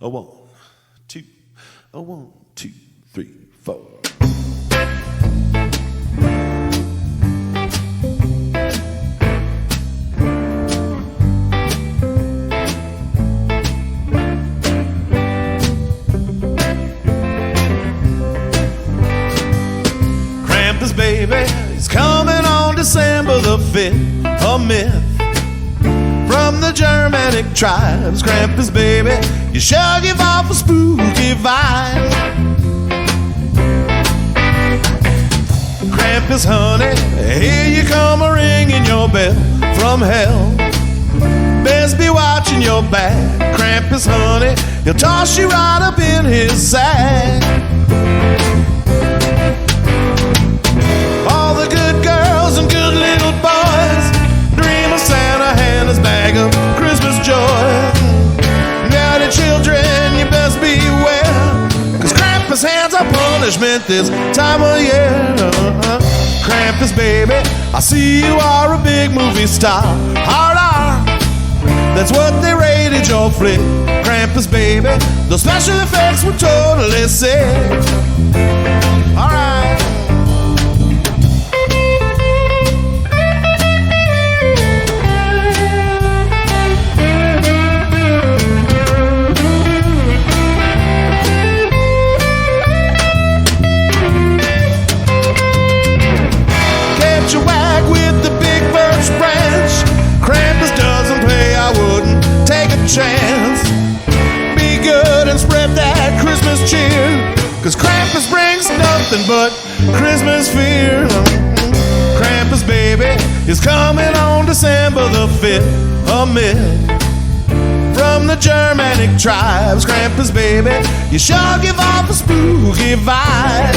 A one, two, a 1, 2, 3, 4. Krampus Baby is coming on December the 5th, a myth from the Germanic tribes. Krampus Baby, you shall give off a spooky vibe. Krampus honey, here you come a-ringing your bell from hell. Best be watching your back. Krampus honey, he'll toss you right up in his sack. All the good girls and good little boys dream of Santa and his bag of Christmas joy. Now the children, you best beware, 'cause Krampus hands out punishment this time of year. Krampus Baby, I see you are a big movie star. Hard R, that's what they rated your flick. Krampus Baby, those special effects were totally sick. Alright. You whack with the big birch branch. Krampus doesn't play, I wouldn't take a chance. Be good and spread that Christmas cheer, 'cause Krampus brings nothing but Christmas fear. Krampus Baby is coming on December the 5th, a myth from the Germanic tribes. Krampus Baby, you sure give off a spooky vibe.